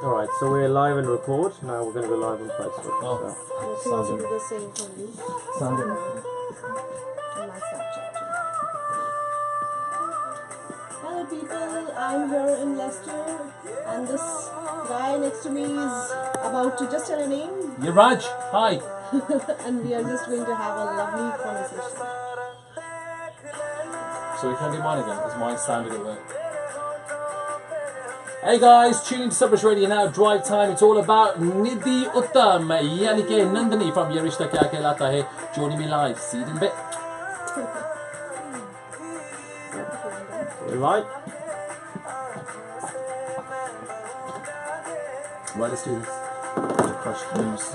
Alright, so we're live and record. Now we're going to go live on Facebook. Oh, So. I'm going to do the same for you. sounded. On my Snapchat. Hello people, I'm here in Leicester and this guy next to me is about to just tell a name You're Raj. Hi. and we are just going to have a lovely conversation. So we can do mine again because mine sounded away. Hey guys, tune into Sabras Radio now. Drive time. It's all about Nidhi Uttam, yani ke Nandini from Ye Rishta Kya Kehlata Hai, joining me live. See you in a bit. We're live. Right, let's do this. Crush the news.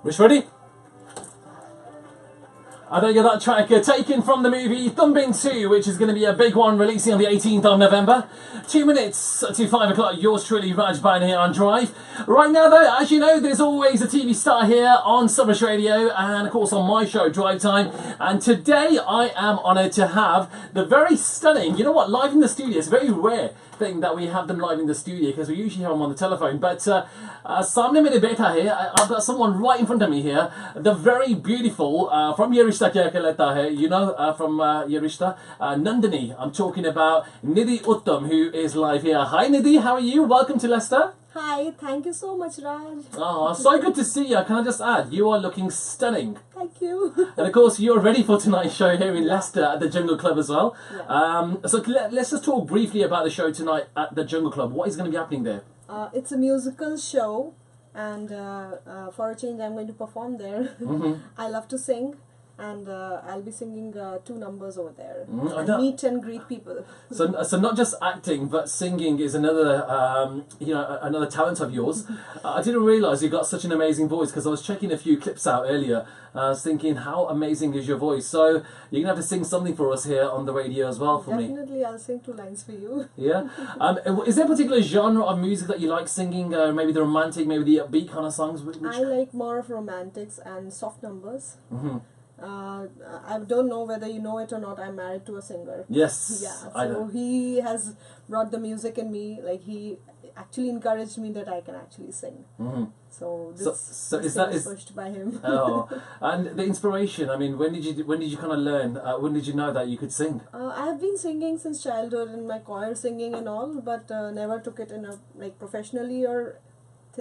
Rich, ready? I think you got that track taken from the movie Thumbing 2, which is going to be a big one, releasing on the 18th of November. 2 minutes to 5 o'clock, yours truly, Raj Baddhan here on Drive. Right now though, as you know, there's always a TV star here on Sabras Radio and of course on my show, Drive Time. And today I am honoured to have the very stunning, you know what, live in the studio. It's a very rare thing that we have them live in the studio because we usually have them on the telephone. But Samne mere beta here, I've got someone right in front of me here, the very beautiful, from Ye Rishta Kya Kehlata Hai, you know, from Ye Rishta, Nandini. I'm talking about Nidhi Uttam, who is live here. Hi Nidhi, how are you? Welcome to Leicester. Hi, thank you so much Raj. Oh, so good to see you. Can I just add, you are looking stunning. Thank you. And of course, you're ready for tonight's show here in Leicester at the Jungle Club as well. Yeah. So let's just talk briefly about the show tonight at the Jungle Club. What is going to be happening there? It's a musical show and for a change I'm going to perform there. I love to sing. And I'll be singing 2 numbers over there. And meet and greet people. So not just acting, but singing is another, another talent of yours. I didn't realise you got such an amazing voice because I was checking a few clips out earlier. I was thinking, how amazing is your voice? So you're gonna have to sing something for us here on the radio as well for me. Definitely, I'll sing 2 lines for you. Yeah. Is there a particular genre of music that you like singing? Maybe the romantic, maybe the upbeat kind of songs. I like more of romantics and soft numbers. I don't know whether you know it or not, I'm married to a singer. Yes, yeah, I know. So he has brought the music in me, like he actually encouraged me that I can actually sing. So this is pushed by him. Oh, and the inspiration, I mean, when did you kind of learn, when did you know that you could sing? I have been singing since childhood in my choir singing and all, but never took it in a professionally or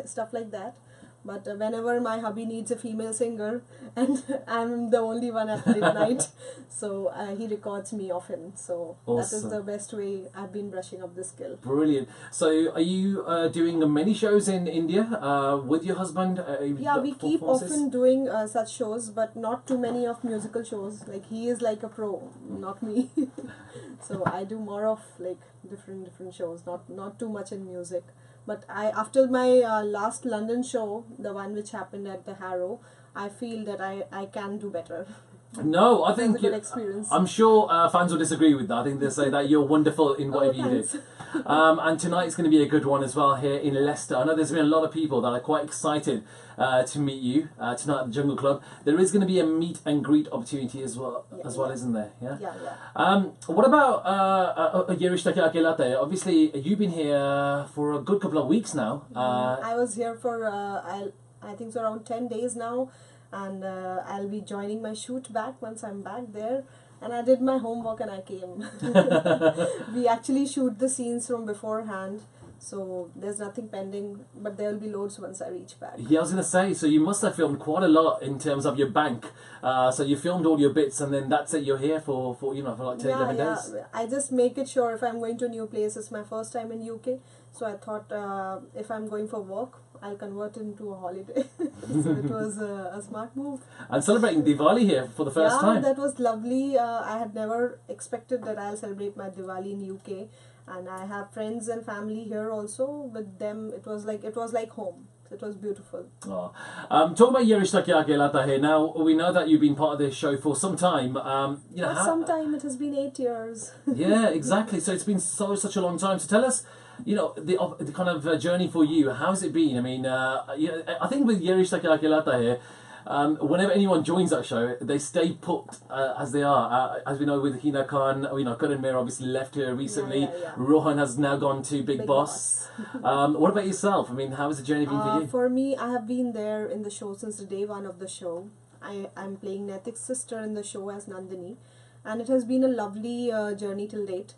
stuff like that. But whenever my hubby needs a female singer, and I'm the only one at midnight, so he records me often. So awesome. That is the best way I've been brushing up this skill. Brilliant. So are you doing many shows in India with your husband? Yeah, we keep often doing such shows, but not too many of musical shows. Like he is like a pro, not me. So I do more of like different shows, not too much in music. But after my last London show, the one which happened at the Harrow, I feel that I can do better. No, I think a good experience. I'm sure fans will disagree with that. I think they say that you're wonderful in whatever you do. And tonight's going to be a good one as well here in Leicester. I know there's been a lot of people that are quite excited to meet you tonight at the Jungle Club. There is going to be a meet and greet opportunity as well, isn't there? Yeah. Yeah. What about Ye Rishta Kya Kehlata Hai? Obviously, you've been here for a good couple of weeks now. I was here for I think so around 10 days now. And I'll be joining my shoot back once I'm back there. And I did my homework and I came. We actually shoot the scenes from beforehand. So there's nothing pending, but there will be loads once I reach back. Yeah, I was going to say, so you must have filmed quite a lot in terms of your bank. So you filmed all your bits and then that's it, you're here for like 10, 11 days. I just make it sure if I'm going to a new place, it's my first time in UK. So I thought if I'm going for work, I'll convert it into a holiday. So it was a smart move. And celebrating Diwali here for the first time. Yeah, that was lovely. I had never expected that I'll celebrate my Diwali in UK. And I have friends and family here also. With them, it was like home. It was beautiful. Oh. Talking about Ye Rishta Kya Kehlata Hai, now we know that you've been part of this show for some time. Some time, it has been 8 years. Yeah, exactly. So it's been such a long time. So tell us, the kind of journey for you. How's it been? I mean, I think with Ye Rishta Kya Kehlata Hai, whenever anyone joins that show, they stay put as they are. As we know with Hina Khan, Karan Mir obviously left here recently. Yeah. Rohan has now gone to Big Boss. What about yourself? I mean, how has the journey been for you? For me, I have been there in the show since the day one of the show. I'm playing Netik's sister in the show as Nandini, and it has been a lovely journey till date.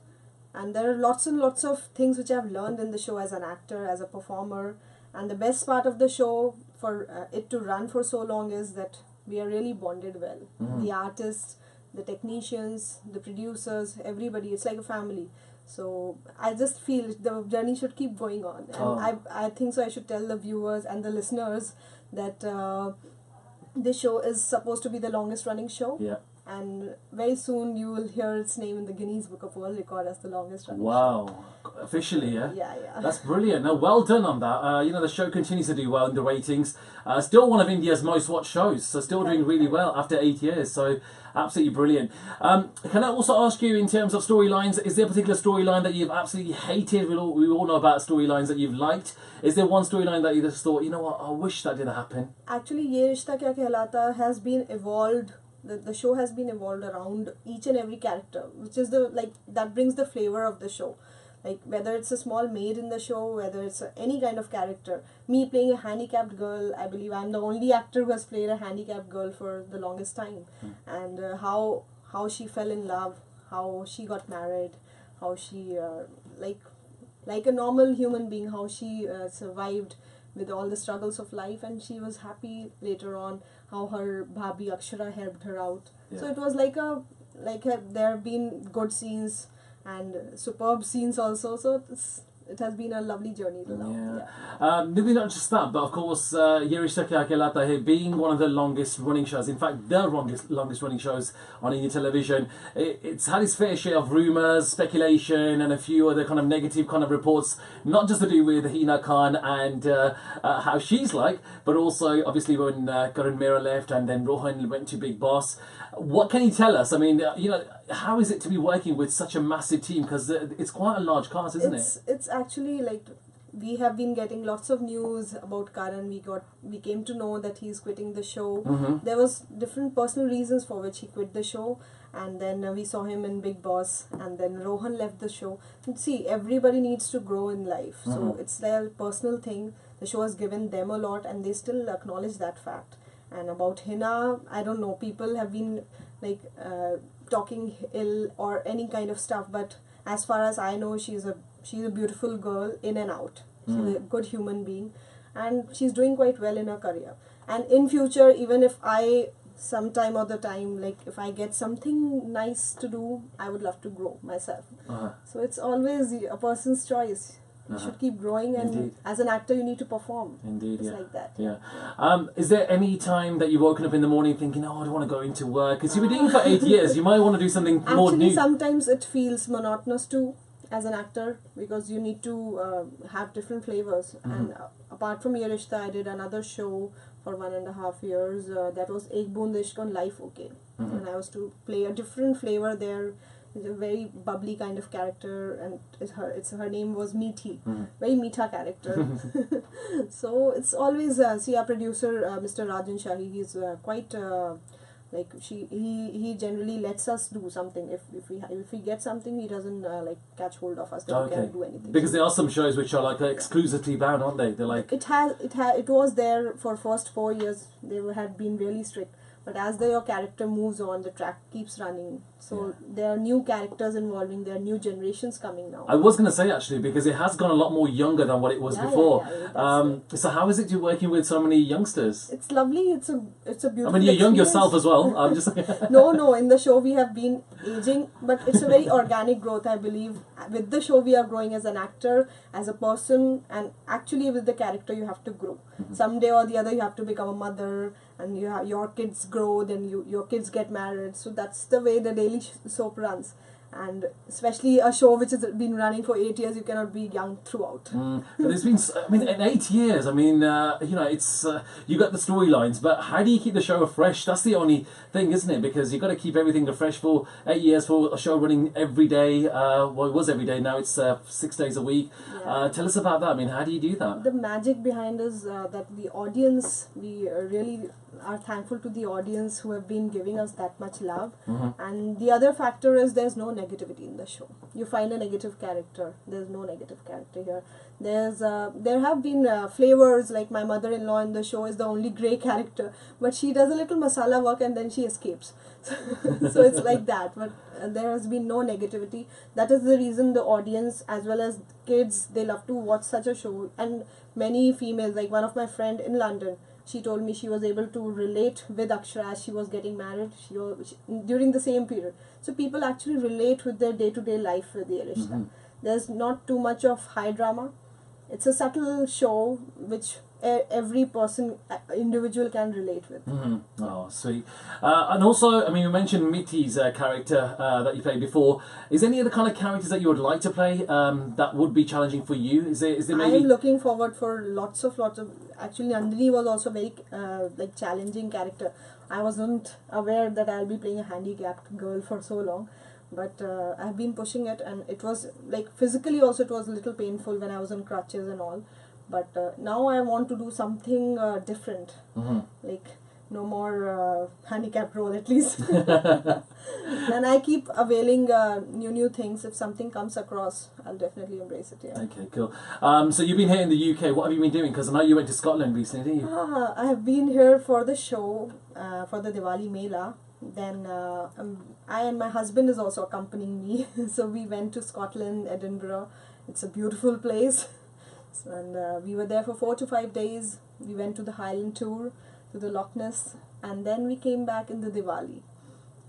And there are lots and lots of things which I've learned in the show as an actor, as a performer. And the best part of the show for it to run for so long is that we are really bonded well. The artists, the technicians, the producers, everybody, it's like a family. So I just feel the journey should keep going on. And I think so I should tell the viewers and the listeners that this show is supposed to be the longest running show. Yeah. And very soon you will hear its name in the Guinness Book of World Record as the longest running show. Wow. Officially, yeah? Yeah. That's brilliant. Now, well done on that. The show continues to do well in the ratings. Still one of India's most watched shows, so still doing really well after 8 years. So, absolutely brilliant. Can I also ask you, in terms of storylines, is there a particular storyline that you've absolutely hated? We all know about storylines that you've liked. Is there one storyline that you just thought, you know what, I wish that didn't happen? Actually, Ye Rishta Kya Kehlata has been evolved. The show has been evolved around each and every character, which is that brings the flavor of the show. Like whether it's a small maid in the show, whether it's any kind of character. Me playing a handicapped girl, I believe I'm the only actor who has played a handicapped girl for the longest time. And how she fell in love, how she got married, how she like a normal human being, how she survived with all the struggles of life, and she was happy later on, how her bhabhi Akshara helped her out. So it was there have been good scenes and superb scenes also, so it has been a lovely journey till now. Maybe not just that, but of course, Ye Rishta Kya Kehlata here being one of the longest running shows, in fact the longest running shows on Indian television, it's had its fair share of rumours, speculation and a few other kind of negative kind of reports, not just to do with Hina Khan and how she's like, but also obviously when Karan Mehra left and then Rohan went to Big Boss. What can you tell us? I mean, how is it to be working with such a massive team? Because it's quite a large cast, isn't it? It's actually we have been getting lots of news about Karan. We came to know that he's quitting the show. There was different personal reasons for which he quit the show, and then we saw him in Big Boss, and then Rohan left the show. See, everybody needs to grow in life, so it's their personal thing. The show has given them a lot, and they still acknowledge that fact. And about Hina, I don't know, people have been talking ill or any kind of stuff, but as far as I know, she's a beautiful girl in and out. She's a good human being, and she's doing quite well in her career. And in future, even if I sometime or the time, if I get something nice to do, I would love to grow myself. So it's always a person's choice. You should keep growing, and as an actor you need to perform. Indeed, it's like that. Is there any time that you've woken up in the morning thinking, oh, I don't want to go into work? Because you've been doing it for 8 years, you might want to do something more new. Actually, sometimes it feels monotonous too as an actor, because you need to have different flavors. And apart from Ye Rishta, I did another show for 1.5 years. That was Ek Boond Ishq on Life OK. And I was to play a different flavor there. It's a very bubbly kind of character, and her name was Meethi, very meetha character. So it's always see our producer Mr. Rajan Shahi. He's quite he generally lets us do something. If we get something, he doesn't catch hold of us that we can't do anything. Because there are some shows which are exclusively bound, aren't they? They're like it was there for first 4 years. They had been really strict. But as your character moves on, the track keeps running. So there are new characters involving, there are new generations coming now. I was going to say actually, because it has gone a lot more younger than what it was before. So how is it to working with so many youngsters? It's lovely. It's a beautiful. I mean, you're young yourself as well. I'm just No. In the show we have been aging, but it's a very organic growth. I believe with the show we are growing as an actor, as a person, and actually with the character you have to grow. Someday or the other you have to become a mother, and your kids grow, then your kids get married. So that's the way the daily soap runs. And especially a show which has been running for 8 years, you cannot be young throughout. But there's been, in 8 years, it's you got the storylines, but how do you keep the show fresh? That's the only thing, isn't it? Because you've got to keep everything fresh for 8 years for a show running every day. Well, it was every day, now it's 6 days a week. Tell us about that. I mean, how do you do that? The magic behind is that the audience, we really are thankful to the audience who have been giving us that much love. Mhm. And the other factor is there's no negativity in the show. You find a negative character, there's no negative character here. There have been flavors, like my mother-in-law in the show is the only grey character, but she does a little masala work and then she escapes. So it's like that, but there has been no negativity. That is the reason the audience as well as kids, they love to watch such a show. And many females, like one of my friend in London, she told me she was able to relate with Akshara as she was getting married during the same period. So people actually relate with their day-to-day life with the Rishta. There's not too much of high drama. It's a subtle show which every person, individual can relate with. Oh, sweet. And also, I mean, you mentioned Mithi's character that you played before. Is there any other kind of characters that you would like to play that would be challenging for you? Is there maybe... I'm looking forward for lots of... Actually, Nandini was also very like challenging character. I wasn't aware that I'll be playing a handicapped girl for so long. But I've been pushing it, and it was like physically also it was a little painful when I was on crutches and all. But now I want to do something different, like no more handicap role at least. And I keep availing new things. If something comes across, I'll definitely embrace it. Yeah. Okay, cool. So you've been here in the UK. What have you been doing? Because I know you went to Scotland recently, didn't you? I have been here for the show, for the Diwali Mela. Then I and my husband is also accompanying me. So we went to Scotland, Edinburgh. It's a beautiful place. And we were there for 4 to 5 days. We went to the Highland tour, to the Loch Ness, and then we came back in the Diwali.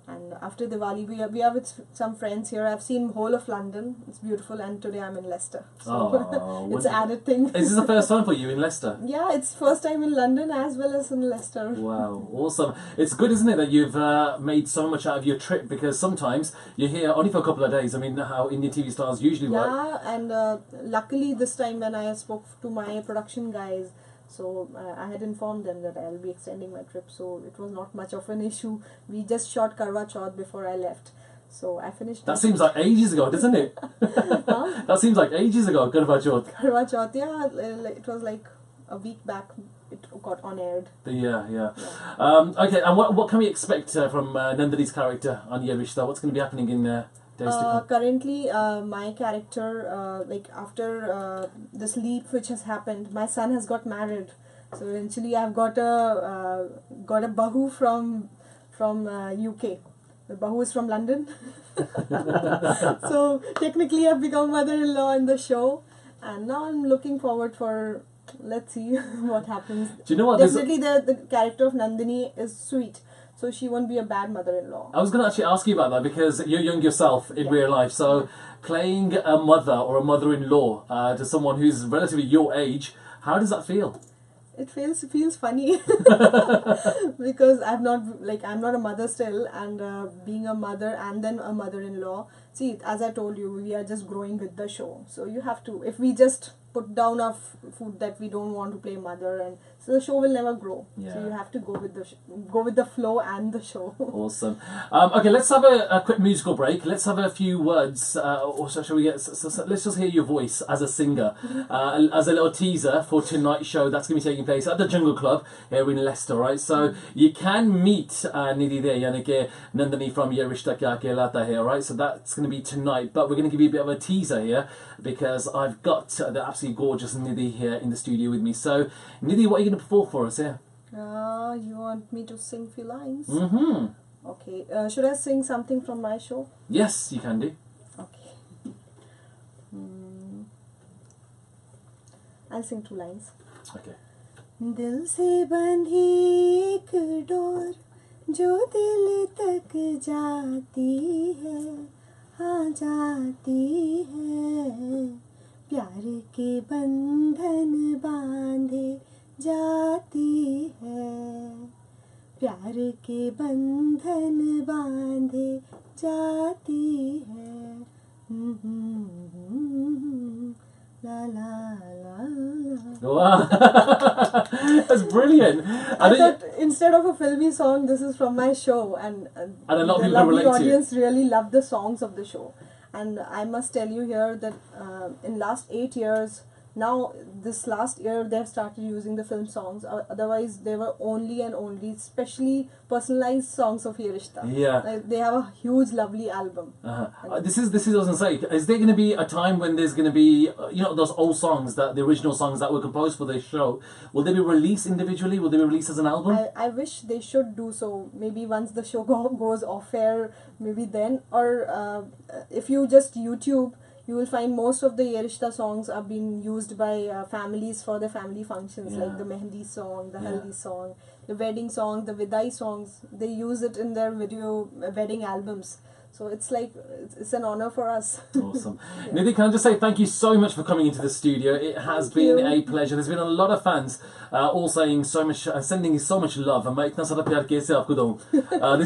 And after Diwali, we are with some friends here. I've seen whole of London. It's beautiful, and today I'm in Leicester. So it's an added thing. Is this the first time for you in Leicester? Yeah, it's first time in London as well as in Leicester. Wow, awesome. It's good, isn't it, that you've made so much out of your trip, because sometimes you're here only for a couple of days. I mean, how Indian TV stars usually work. Yeah, and luckily this time when I spoke to my production guys, so I had informed them that I'll be extending my trip, so it was not much of an issue. We just shot Karwa Chauth before I left. So I finished... That seems like ages ago, doesn't it? Huh? That seems like ages ago, Karwa Chauth. Karwa Chauth, yeah, it was like a week back it got on-aired. Yeah. Okay, and what can we expect from Nandini's character on Ye Rishta? What's going to be happening in days to come? Currently, my character, like after this leap which has happened, my son has got married. So eventually, I've got a bahu from UK. The bahu is from London. So technically, I've become mother-in-law in the show, and now I'm looking forward for. Let's see what happens. Do you know what? Definitely, the character of Nandini is sweet. So she won't be a bad mother-in-law. I was going to actually ask you about that, because you're young yourself in real life. So playing a mother or a mother-in-law to someone who's relatively your age, how does that feel? It feels funny because I'm not a mother still, and being a mother and then a mother-in-law. See, as I told you, we are just growing with the show. So you have to, if we just put down our food that we don't want to play mother, and so the show will never grow. Yeah. So you have to go with the flow and the show. Awesome. Okay, let's have a quick musical break. Let's have a few words, or shall we get? Let's just hear your voice as a singer, as a little teaser for tonight's show. That's going to be taking place at the Jungle Club here in Leicester, right? So you can meet Nidhi there, yani ke Nandini from Ye Rishta Kya Kehlata here, right? So that's going to be tonight, but we're going to give you a bit of a teaser here, because I've got the absolutely gorgeous Nidhi here in the studio with me. So Nidhi, what are you going to perform for us here? You want me to sing a few lines? Mm-hmm. Okay. Should I sing something from my show? Yes, you can do. Okay. I'll sing 2 lines. Okay. दिल से बंधी एक door जो दिल तक जाती है, हाँ जाती है, प्यार के बंधन बांधे जाती है, प्यार के बंधन बांधे जाती है, la la la la. Wow. That's brilliant. I thought instead of a filmy song, this is from my show, and a lot of the people relate to audience really love the songs of the show. And I must tell you here that in last 8 years, Now this last year they've started using the film songs. Otherwise they were only and only specially personalized songs of Ye Rishta. Yeah. Like, they have a huge lovely album. This is I was gonna say, is there gonna be a time when there's gonna be those old songs, that the original songs that were composed for this show, will they be released individually? Will they be released as an album? I wish they should do so. Maybe once the show goes off air, maybe then. Or if you just YouTube, you will find most of the Ye Rishta songs are being used by families for their family functions, like the Mehndi song, the Haldi song, the wedding song, the Vidai songs. They use it in their video wedding albums. So it's like, it's an honor for us. Awesome. Nidhi, can I just say thank you so much for coming into the studio. It has been a pleasure. There's been a lot of fans all saying so much, sending you so much love. And this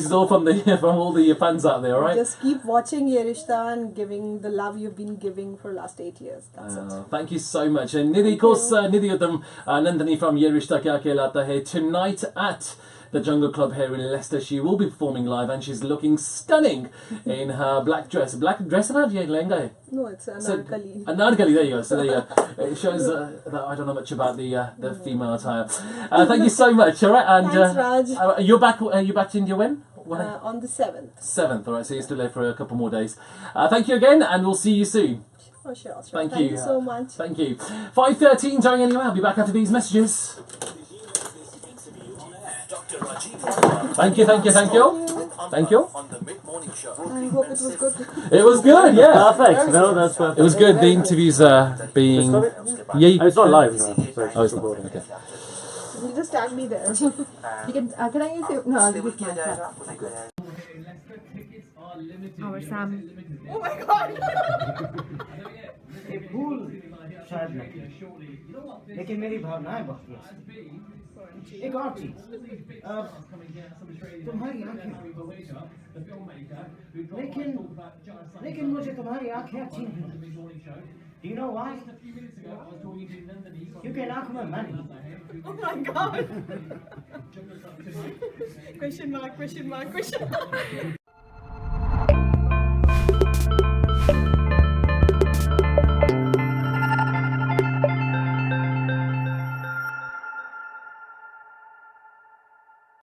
is all from all the fans out there, all right? Just keep watching Ye Rishta and giving the love you've been giving for the last 8 years. That's it. Thank you so much. And Nidhi, of course, Nidhi Uttam, Nandini from Ye Rishta Kya Kehlata Hai, tonight at the Jungle Club here in Leicester. She will be performing live and she's looking stunning in her black dress. Black dress or lehenga hai? No, it's Anarkali. Anarkali, there you go. So there you go. It shows that I don't know much about the female attire. Thank you so much. All right, and Thanks, Raj. you're back to India when? On the 7th. 7th. All right, so you're still there for a couple more days. Thank you again, and we'll see you soon. Oh, sure. Thank you so much. Thank you. 5:13. Going anywhere. I'll be back after these messages. Thank you. Thank you. I hope it was good. It was good, yeah. Perfect. No, that's perfect. It was good. The interviews being... It's not live now, so it's not. recording. Okay. You just tag me there. You can, can I use it? No, I'll use my camera. Our Sam. Oh my god! एक भूल शायद नहीं, लेकिन मेरी भावनाएं बहुत व्यस्त। एक और चीज, तुम्हारी आंखें, लेकिन मुझे तुम्हारी आंखें अच्छी नहीं। Do you know why? क्योंकि आंख में मैं नहीं। Oh my god! Question mark.